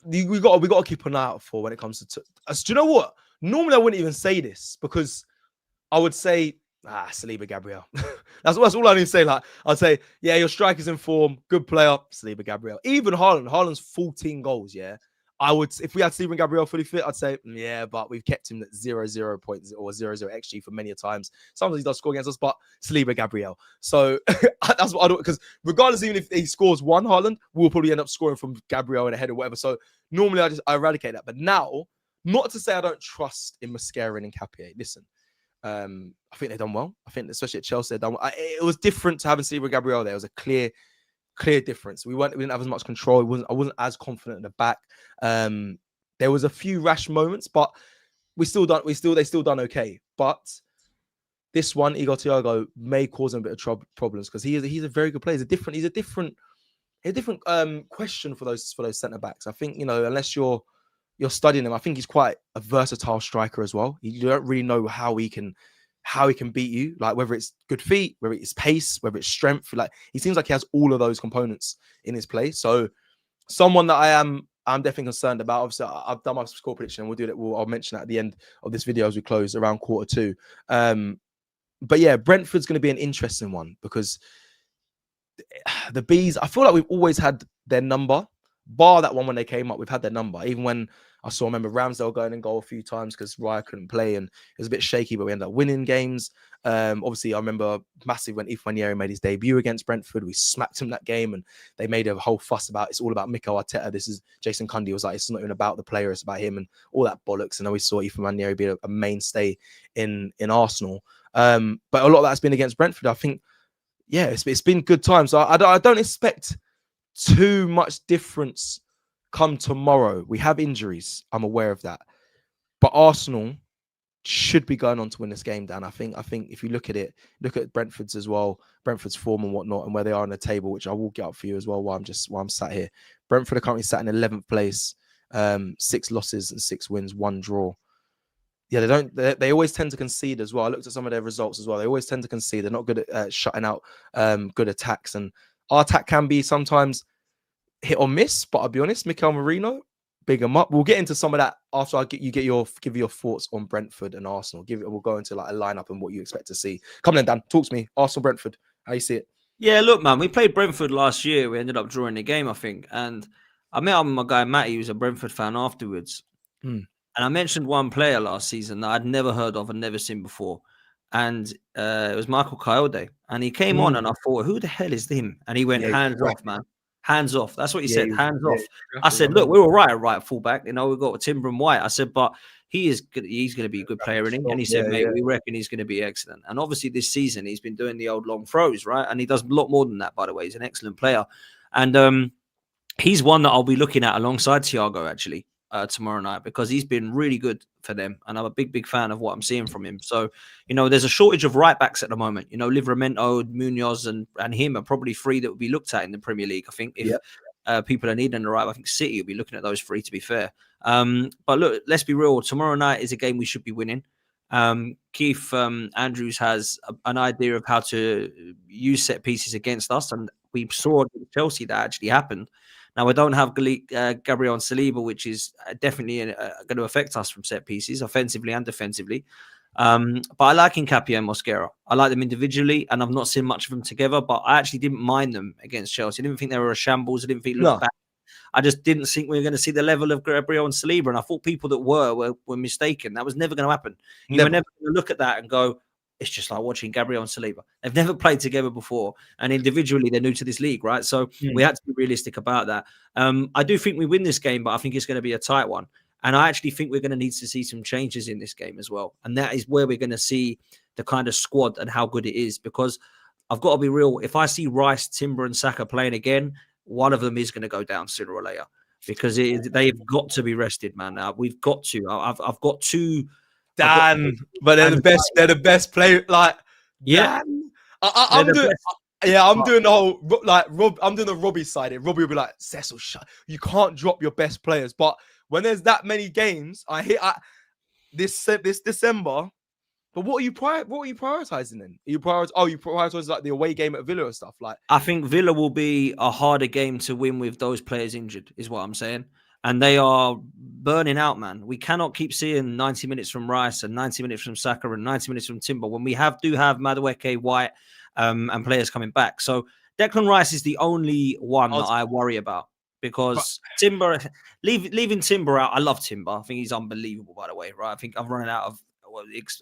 A: we got to keep an eye out for when it comes to. Do you know what? Normally, I wouldn't even say this because I would say, Saliba, Gabriel. that's all I need to say. Like, I'd say, yeah, your striker's in form, good player, Saliba, Gabriel. Even Haaland's 14 goals, yeah. I would, if we had Saliba and Gabriel fully fit, I'd say, yeah, but we've kept him at 0-0 points or 0-0 XG for many a times. Sometimes he does score against us, but Saliba, Gabriel. So that's what I do, because regardless, even if he scores one Haaland, we'll probably end up scoring from Gabriel in a head or whatever. So normally I eradicate that. But now, not to say I don't trust in Mascarin and Capier. Listen. I think they've done well. I think especially at Chelsea, they've done well. It was different to having Saliba Gabriel there. It was a clear difference. We didn't have as much control. I wasn't as confident in the back. There was a few rash moments, but they still done okay. But this one, Igor Thiago may cause him a bit of problems because he's a very good player. He's a different question for those centre backs. I think, unless you're studying him, I think he's quite a versatile striker as well. You don't really know how he can beat you, like whether it's good feet, whether it's pace, whether it's strength. Like he seems like he has all of those components in his play. So someone that I'm definitely concerned about. Obviously, I've done my score prediction, and we'll do that. I'll mention that at the end of this video as we close around 1:45. But yeah, Brentford's going to be an interesting one because the Bees, I feel like we've always had their number. Bar that one when they came up, we've had their number. Even when I remember Ramsdale going in goal a few times because Raya couldn't play and it was a bit shaky, but we ended up winning games. Obviously, I remember massive when Ifanieri made his debut against Brentford. We smacked him that game and they made a whole fuss about it's all about Mikel Arteta. This is Jason Cundy was like, it's not even about the player, it's about him and all that bollocks. And then we saw Ifanieri be a mainstay in Arsenal. But a lot of that's been against Brentford. I think, yeah, it's been good times. So I don't expect too much difference come tomorrow. We have injuries. I'm aware of that. But Arsenal should be going on to win this game, Dan. I think if you look at Brentford's as well, Brentford's form and whatnot, and where they are on the table, which I will get up for you as well while I'm sat here. Brentford are currently sat in 11th place, 6 losses and 6 wins, 1 draw. Yeah, they always tend to concede as well. I looked at some of their results as well. They always tend to concede. They're not good at shutting out good attacks, and our attack can be sometimes hit or miss, but I'll be honest, Mikel Merino, big him up. We'll get into some of that after I give your thoughts on Brentford and Arsenal. We'll go into like a lineup and what you expect to see. Come on, Dan, talk to me. Arsenal, Brentford, how you see it?
B: Yeah, look, man, we played Brentford last year. We ended up drawing the game, I think, and I met up with my guy Matty, who's a Brentford fan afterwards, and I mentioned one player last season that I'd never heard of and never seen before. And it was Michael Coyote. And he came on and I thought, who the hell is him? And he went, hands off, man. Hands off. That's what he said, hands off. I said, look, we're all right at right fullback. We've got Timber and White. I said, but he's going to be a good player, isn't he? And he said, mate, we reckon he's going to be excellent. And obviously this season, he's been doing the old long throws, right? And he does a lot more than that, by the way. He's an excellent player. And he's one that I'll be looking at alongside Thiago, actually. Tomorrow night, because he's been really good for them, and I'm a big fan of what I'm seeing from him. So, there's a shortage of right backs at the moment. Livramento, Munoz, and him are probably 3 that would be looked at in the Premier League. I think if people are needing the right, I think City will be looking at those 3, to be fair. But look, let's be real. Tomorrow night is a game we should be winning. Keith Andrews has an idea of how to use set pieces against us, and we saw at Chelsea that actually happened. Now, we don't have Gabriel and Saliba, which is definitely going to affect us from set pieces, offensively and defensively. But I like Nkapia and Mosquera. I like them individually, and I've not seen much of them together, but I actually didn't mind them against Chelsea. I didn't think they were a shambles. I didn't think they looked bad. I just didn't think we were going to see the level of Gabriel and Saliba, and I thought people that were mistaken. That was never going to happen. You were never going to look at that and go, it's just like watching Gabriel and Saliba. They've never played together before, and individually they're new to this league, right? So we had to be realistic about that. I do think we win this game, but I think it's going to be a tight one. And I actually think we're going to need to see some changes in this game as well. And that is where we're going to see the kind of squad and how good it is. Because I've got to be real. If I see Rice, Timber and Saka playing again, one of them is going to go down sooner or later. Because they've got to be rested, man. We've got to. I've got to.
A: Dan, but they're the best. They're the best player. Like,
B: yeah,
A: I'm doing. Yeah, I'm doing the whole like Rob. I'm doing the Robbie side. Robbie will be like, Cecil, you can't drop your best players. But when there's that many games, this December. But what are you prioritizing then? You prioritize like the away game at Villa or stuff like.
B: I think Villa will be a harder game to win with those players injured, is what I'm saying. And they are burning out, man. We cannot keep seeing 90 minutes from Rice and 90 minutes from Saka and 90 minutes from Timber when we do have Madueke, White, and players coming back. So Declan Rice is the only one that I worry about because Timber, leaving Timber out, I love Timber. I think he's unbelievable, by the way, right? I think I'm running out of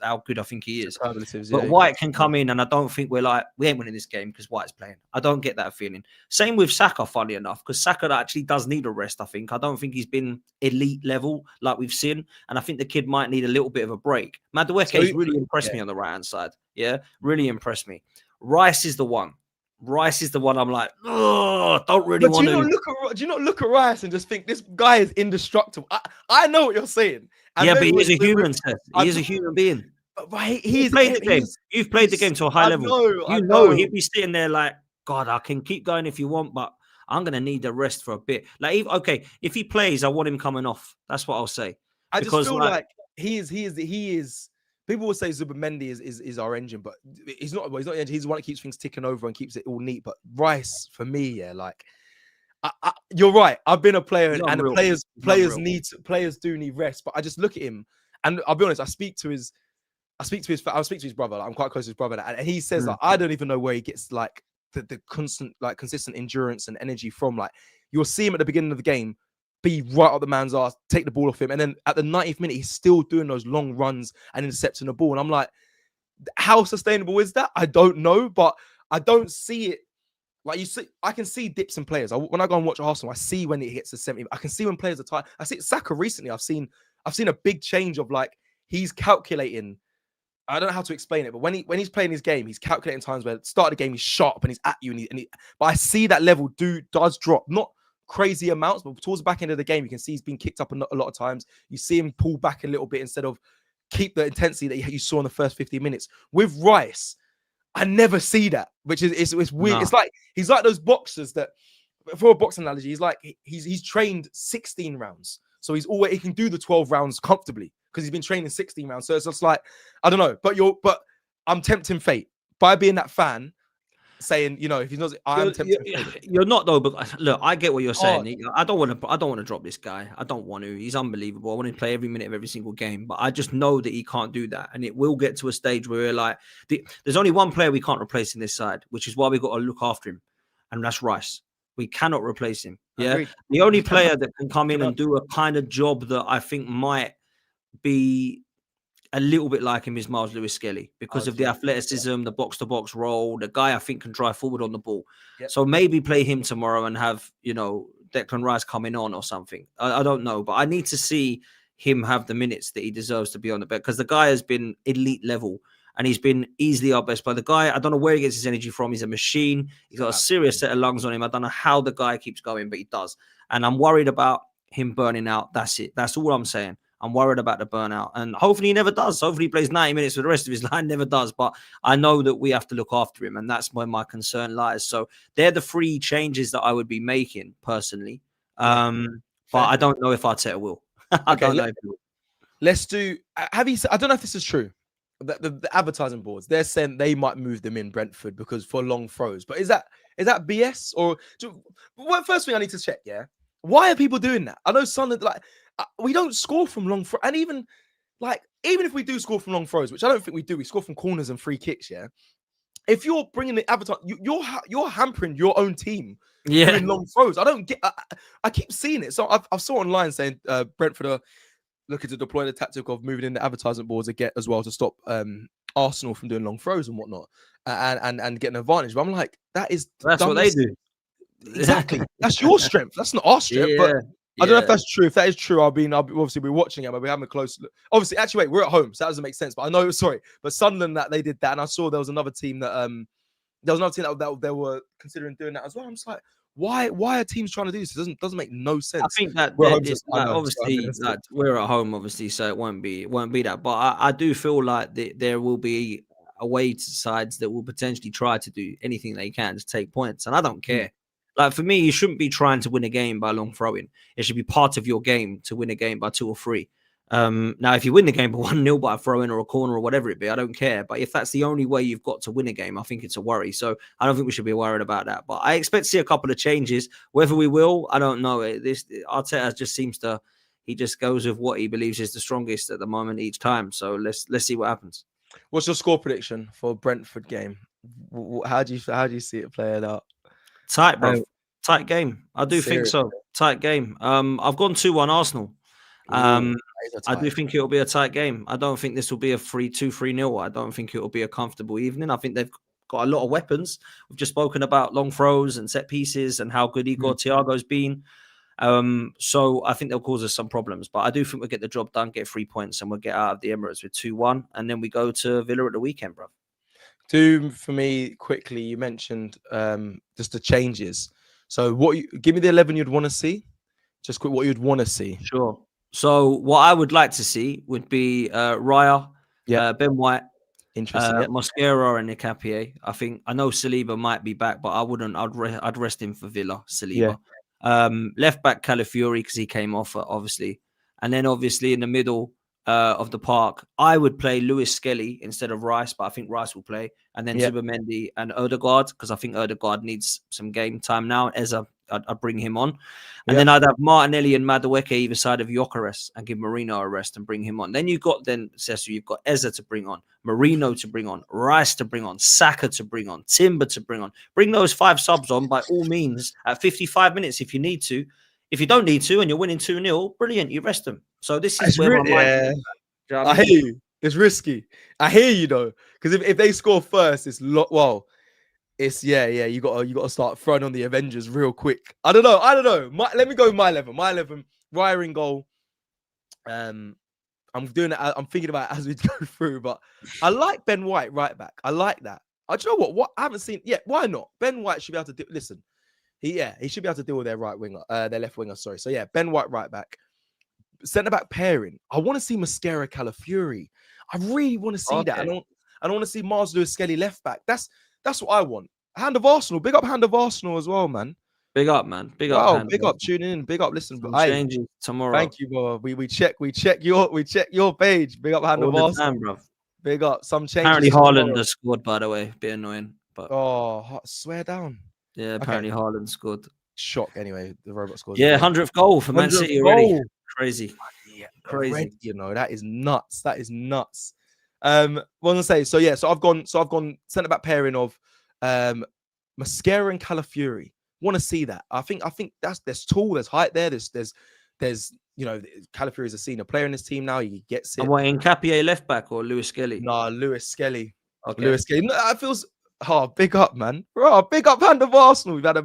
B: how good I think he is. But White can come in, and I don't think we ain't winning this game because White's playing. I don't get that feeling. Same with Saka, funny enough, because Saka actually does need a rest, I think. I don't think he's been elite level like we've seen, and I think the kid might need a little bit of a break. Madueke has really impressed me on the right-hand side. Yeah, really impressed me. Rice is the one. I'm like, oh, don't really want to.
A: Do you not look at Rice and just think this guy is indestructible? I know what you're saying.
B: And yeah, but he's a human, Seth. He is a human being.
A: Right,
B: You've played the game. You've played the game to a high level. You know he'd be sitting there like, God, I can keep going if you want, but I'm going to need the rest for a bit. Like, if he plays, I want him coming off. That's what I'll say.
A: I just feel like he is. People will say Zubimendi is our engine, but he's not. Well, he's not the engine. He's the one that keeps things ticking over and keeps it all neat. But Rice, for me, yeah, like you're right. I've been a player, and players do need rest. But I just look at him, and I'll be honest. I speak to his brother. Like, I'm quite close to his brother, and he says like I don't even know where he gets like the constant, like consistent endurance and energy from. Like you'll see him at the beginning of the game. Be right up the man's ass, take the ball off him. And then at the 90th minute, he's still doing those long runs and intercepting the ball. And I'm like, how sustainable is that? I don't know, but I don't see it. Like you see, I can see dips in players. When I go and watch Arsenal, I see when it hits the 70. I can see when players are tired. I see Saka recently. I've seen a big change of like, he's calculating. I don't know how to explain it, but when he's playing his game, he's calculating times where at the start of the game, he's sharp and he's at you. But I see that level does drop. Not crazy amounts, but towards the back end of the game, you can see he's been kicked up a lot of times. You see him pull back a little bit instead of keep the intensity that you saw in the first 15 minutes. With Rice, I never see that, which is it's weird. No. It's like he's like those boxers that, for a boxing analogy, he's like he's trained 16 rounds, so he can do the 12 rounds comfortably because he's been training 16 rounds. So it's just like I don't know, but I'm tempting fate by being that fan. Saying, if he's not, I'm tempted.
B: You're not though. But look, I get what you're saying. I don't want to drop this guy. I don't want to. He's unbelievable. I want to play every minute of every single game. But I just know that he can't do that, and it will get to a stage where we're like, there's only one player we can't replace in this side, which is why we got to look after him, and that's Rice. We cannot replace him. Yeah, the only player that can come in and do a kind of job that I think might be a little bit like him is Miles Lewis-Skelly because of the athleticism, the box-to-box role. The guy I think can drive forward on the ball. Yep. So maybe play him tomorrow and have, Declan Rice coming on or something. I don't know, but I need to see him have the minutes that he deserves to be on the bench because the guy has been elite level and he's been easily our best player. The guy, I don't know where he gets his energy from. He's a machine. He's got a serious set of lungs on him. I don't know how the guy keeps going, but he does. And I'm worried about him burning out. That's it. That's all I'm saying. I'm worried about the burnout, and hopefully he never does. Hopefully he plays 90 minutes for the rest of his life, never does. But I know that we have to look after him, and that's where my concern lies. So they're the 3 changes that I would be making personally. But I don't know if Arteta will. I don't know if he will.
A: Let's do. I don't know if this is true. the advertising boards, they're saying they might move them in Brentford because for long throws. But is that BS or? Well, first thing I need to check. Yeah, why are people doing that? I know Sunderland, like we don't score from long throw, and even if we do score from long throws, which I don't think we do, we score from corners and free kicks. Yeah, if you're bringing the advertising, you're hampering your own team doing long throws. I don't get. I keep seeing it. So I saw online saying Brentford are looking to deploy the tactic of moving in the advertisement boards again as well to stop Arsenal from doing long throws and whatnot and getting an advantage. But I'm like, that's
B: what they do.
A: Exactly. That's your strength. That's not our strength. But I don't know if that's true. If that is true, I'll obviously be watching it, but we're having a close look. Obviously, actually, wait, we're at home, so that doesn't make sense. But I know, sorry, but Sunderland that they did that, and I saw there was another team that that they were considering doing that as well. I'm just like, why are teams trying to do this? It doesn't make no sense.
B: I think that obviously we're at home, obviously, so it won't be that. But I do feel like there will be away sides that will potentially try to do anything they can to take points, and I don't care. Like for me, you shouldn't be trying to win a game by long throwing. It should be part of your game to win a game by 2 or 3. Now, if you win the game by 1-0 by a throw-in or a corner or whatever it be, I don't care. But if that's the only way you've got to win a game, I think it's a worry. So I don't think we should be worried about that. But I expect to see a couple of changes. Whether we will, I don't know. Arteta just seems to he just goes with what he believes is the strongest at the moment each time. So let's see what happens.
A: What's your score prediction for Brentford game? How do you see it playing out?
B: Tight, bro. Tight game. I do think so. Tight game. I've gone 2-1 Arsenal. I do think it'll be a tight game. I don't think this will be a 3-0. I don't think it'll be a comfortable evening. I think they've got a lot of weapons. We've just spoken about long throws and set pieces and how good Igor Thiago's been. So I think they'll cause us some problems. But I do think we'll get the job done, get 3 points, and we'll get out of the Emirates with 2-1. And then we go to Villa at the weekend, bro.
A: 2 for me quickly. You mentioned just the changes. So give me the 11 you'd want to see. Just quick, what you'd want to see.
B: Sure. So what I would like to see would be Raya, Ben White, Mosquera, and Nketiah. I know Saliba might be back, but I wouldn't. I'd rest him for Villa. Saliba. Left back Calafiori because he came off obviously, and then obviously in the middle of the park, I would play Lewis Skelly instead of Rice, but I think Rice will play, and then Zubimendi and Odegaard because I think Odegaard needs some game time now. I'd bring him on. And then I'd have Martinelli and Madueke either side of Gyökeres and give Marino a rest and bring him on. Then you've got Cecil, you've got Eza to bring on, Marino to bring on, Rice to bring on, Saka to bring on, Timber to bring on. Bring those 5 subs on by all means at 55 minutes if you need to. If you don't need to and you're winning 2-0, brilliant, you rest them. So this is where my mind is.
A: You know I hear you. It's risky. I hear you though. Because if they score first, it's it's you gotta start throwing on the Avengers real quick. I don't know. Let me go with my 11. My 11, Raya in goal. I'm doing it. I'm thinking about it as we go through, but I like Ben White right back. I like that. Do you know what? I haven't seen. Yeah, why not? Ben White should be able to listen. He should be able to deal with their right winger, their left winger. Sorry. So yeah, Ben White right back. Centre back pairing. I want to see Mosquera Calafiori. I really want to see that. I don't want to see Mars Lewis Skelly left back. That's what I want. Hand of Arsenal. Big up Hand of Arsenal as well, man.
B: Big up, man. Big up.
A: Wow, big up. Tune in. Big up. Listen,
B: changing tomorrow.
A: Thank you, bro. We check your page. Big up Hand of Arsenal,
B: time, bro.
A: Big up. Some changes.
B: Apparently Haaland has scored, by the way. Bit annoying, but
A: swear down.
B: Yeah, apparently Haaland scored.
A: Shock. Anyway, the robot scored.
B: Yeah, 100th goal for Man City already. Crazy.
A: Yeah, crazy. That is nuts. What was I say? So I've gone centre back pairing of Mosquera and Calafiori. Want to see that? I think there's tall, there's height there. There's Calafiori is a senior player in this team now. He gets it.
B: And what, Nketiah left back or Lewis Skelly?
A: No, Lewis Skelly.
B: Okay.
A: Lewis Skelly. No, that feels big up, man. Bro, big up Hand of Arsenal. We've had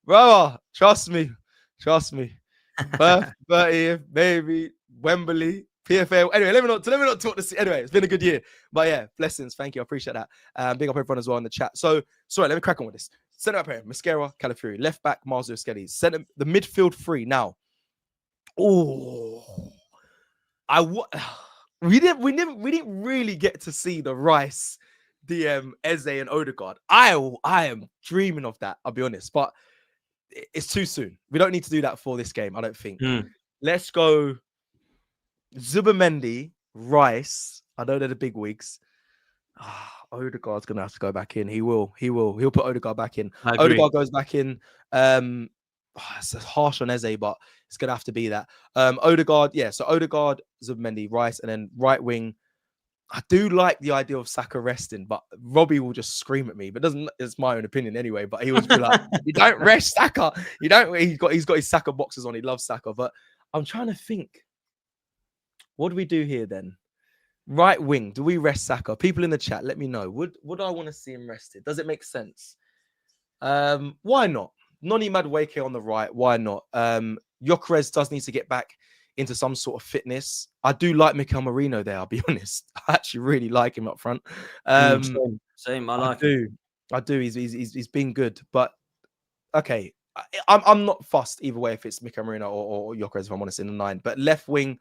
A: bro, trust me. 30th, maybe Wembley. PFA. Anyway, let me not talk this. Anyway, it's been a good year. But yeah, blessings. Thank you. I appreciate that. Big up everyone as well in the chat. So, sorry, let me crack on with this. Centre back pair, Mosquera, Calafiori. Left back, Mars Lewis Skelly. Centre, the midfield 3. Now, we didn't really get to see the Rice, DM, Eze, and Odegaard. I am dreaming of that, I'll be honest. But it's too soon. We don't need to do that for this game, I don't think. Let's go Zubimendi, Rice. I know they're the big wigs. Odegaard's gonna have to go back in. He will. He'll put Odegaard back in.
B: I agree.
A: Odegaard goes back in. It's harsh on Eze, but it's gonna have to be that. Odegaard, yeah. So Odegaard, Zubimendi, Rice, and then right wing. I do like the idea of Saka resting, but Robbie will just scream at me. But doesn't. It's my own opinion anyway. But he was be like, "You don't rest Saka. You don't." He's got his Saka boxes on. He loves Saka. But I'm trying to think. What do we do here then? Right wing. Do we rest Saka? People in the chat, let me know. Would I want to see him rested? Does it make sense? Why not? Noni Madueke on the right. Why not? Gyökeres does need to get back into some sort of fitness. I do like Mikel Merino there, I'll be honest. I actually really like him up front.
B: Same. I
A: do. He's been good. But okay. I'm not fussed either way if it's Mikel Merino or Gyökeres, if I'm honest, in the 9. But left wing,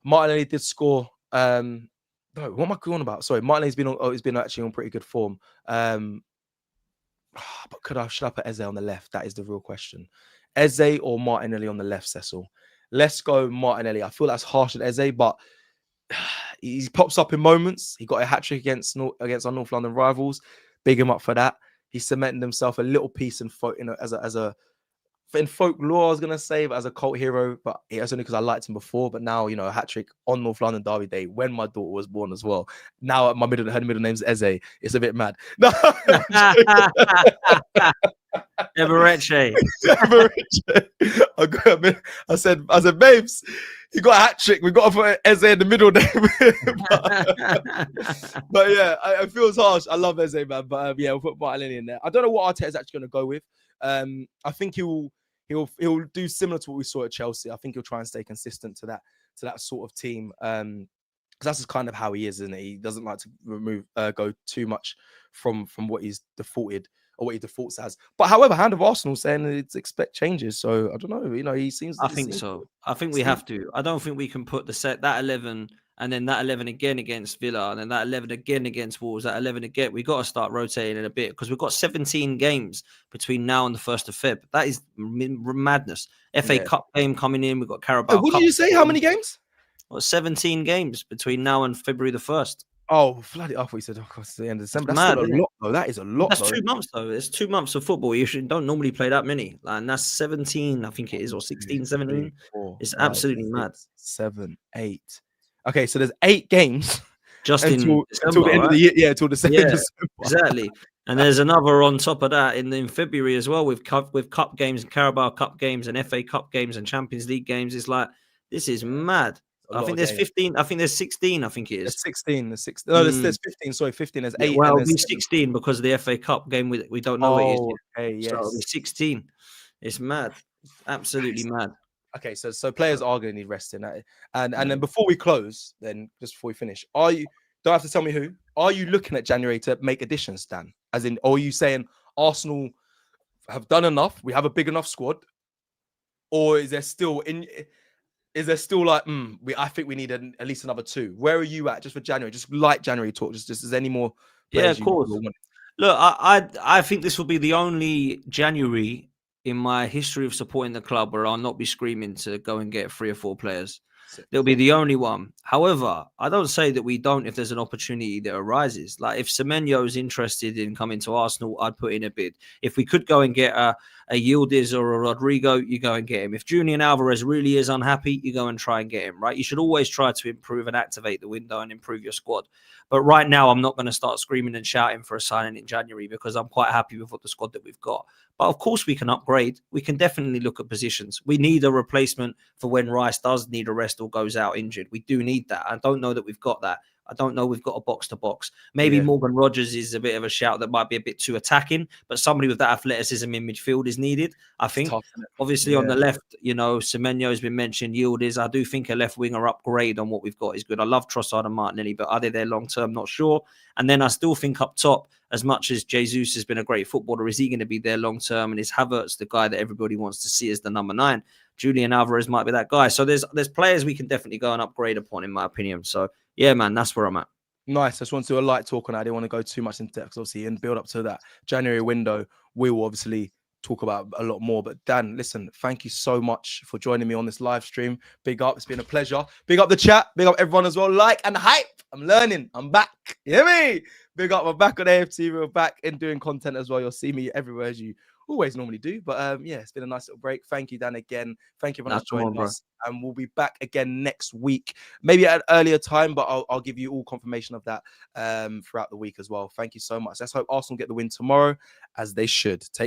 A: Martinelli did score. No, what am I going about? Sorry, Martinelli's been actually on pretty good form. But should I put Eze on the left? That is the real question. Eze or Martinelli on the left, Cecil? Let's go Martinelli. I feel that's harsh on Eze, but he pops up in moments. He got a hat-trick against our North London rivals. Big him up for that. He's cemented himself a little piece in folklore, I was going to say, but as a cult hero, but it's only because I liked him before. But now, a hat-trick on North London Derby Day when my daughter was born as well. Now her middle name's Eze. It's a bit mad. No.
B: Ebereche.
A: I said, babes, you got a hat-trick. We got to put Eze in the middle name. but yeah, I feel it's harsh. I love Eze, man. But we'll put Martinelli in there. I don't know what Arteta's actually going to go with. I think he'll do similar to what we saw at Chelsea. I think he'll try and stay consistent to that sort of team. Because that's just kind of how he is, isn't it? He doesn't like to go too much from what he's defaulted or what he defaults as. But however, Hand of Arsenal saying it's expect changes. So I don't know. He seems.
B: I think so. I think we have to. I don't think we can put that 11 and then that 11 again against Villa and then that 11 again against Wolves. That 11 again. We got to start rotating in a bit because we've got 17 games between now and the 1st of Feb. That is madness. FA Cup game coming in. We've got Carabao.
A: What did you say? How many games?
B: Well, 17 games between now and February the 1st.
A: Oh, bloody! I thought you said, it's the end of December. That's
B: mad,
A: a lot, though. That is a lot.
B: That's 2 months, though. It's 2 months of football. You don't normally play that many. And that's 17, I think it is, or 16, 17. 4, it's absolutely
A: 6,
B: mad.
A: 7, 8. Okay, so there's 8 games.
B: Just until
A: the end of the year. Yeah, until December.
B: Yeah, exactly. And there's another on top of that in February as well with cup games, Carabao Cup games, and FA Cup games, and Champions League games. It's like, this is mad. I think there's 15. I think there's 16. I think it is.
A: There's 16. There's 16. No, there's 15. Sorry, 15. There's 8.
B: Well, it'll be 16 because of the FA Cup game. We don't know what it is yet.
A: Okay, yes.
B: So it'll be 16. It's mad. Absolutely mad.
A: Okay, so players are going to need resting. And then before we close, then just before we finish, don't have to tell me who. Are you looking at January to make additions, Dan? As in, or are you saying Arsenal have done enough? We have a big enough squad? Or is there still like, I think we need at least another 2? Where are you at just for January? Just like January talk. Just is there any more?
B: Yeah, of course. Look, I think this will be the only January in my history of supporting the club where I'll not be screaming to go and get 3 or 4 players. They'll be the only one. However, I don't say that we don't if there's an opportunity that arises. Like if Semenyo is interested in coming to Arsenal, I'd put in a bid. If we could go and get a Yildiz or a Rodrigo, you go and get him. If Julian Alvarez really is unhappy, you go and try and get him, right? You should always try to improve and activate the window and improve your squad. But right now, I'm not going to start screaming and shouting for a signing in January because I'm quite happy with the squad that we've got. But of course, we can upgrade. We can definitely look at positions. We need a replacement for when Rice does need a rest or goes out injured. We do need that. I don't know that we've got that. I don't know we've got a box-to-box. Maybe Morgan Rogers is a bit of a shout that might be a bit too attacking, but somebody with that athleticism in midfield is needed, I think. Obviously, on the left, Semenyo has been mentioned, Yildiz. I do think a left winger upgrade on what we've got is good. I love Trossard and Martinelli, but are they there long-term? Not sure. And then I still think up top, as much as Jesus has been a great footballer, is he going to be there long-term? And is Havertz the guy that everybody wants to see as the number 9? Julian Alvarez might be that guy. So there's players we can definitely go and upgrade upon, in my opinion. So, yeah, man, that's where I'm at.
A: Nice. I just want to do a light talk on that. I didn't want to go too much into text, obviously, and build up to that January window. We will obviously talk about a lot more. But Dan, listen, thank you so much for joining me on this live stream. Big up. It's been a pleasure. Big up the chat. Big up everyone as well. Like and hype. I'm learning. I'm back. You hear me? Big up. We're back on AFTV. We're back and doing content as well. You'll see me everywhere as you always normally do. But yeah, it's been a nice little break. Thank you, Dan, again. Thank you everyone who's joined us. And we'll be back again next week, maybe at an earlier time, but I'll give you all confirmation of that throughout the week as well. Thank you so much. Let's hope Arsenal get the win tomorrow, as they should. Take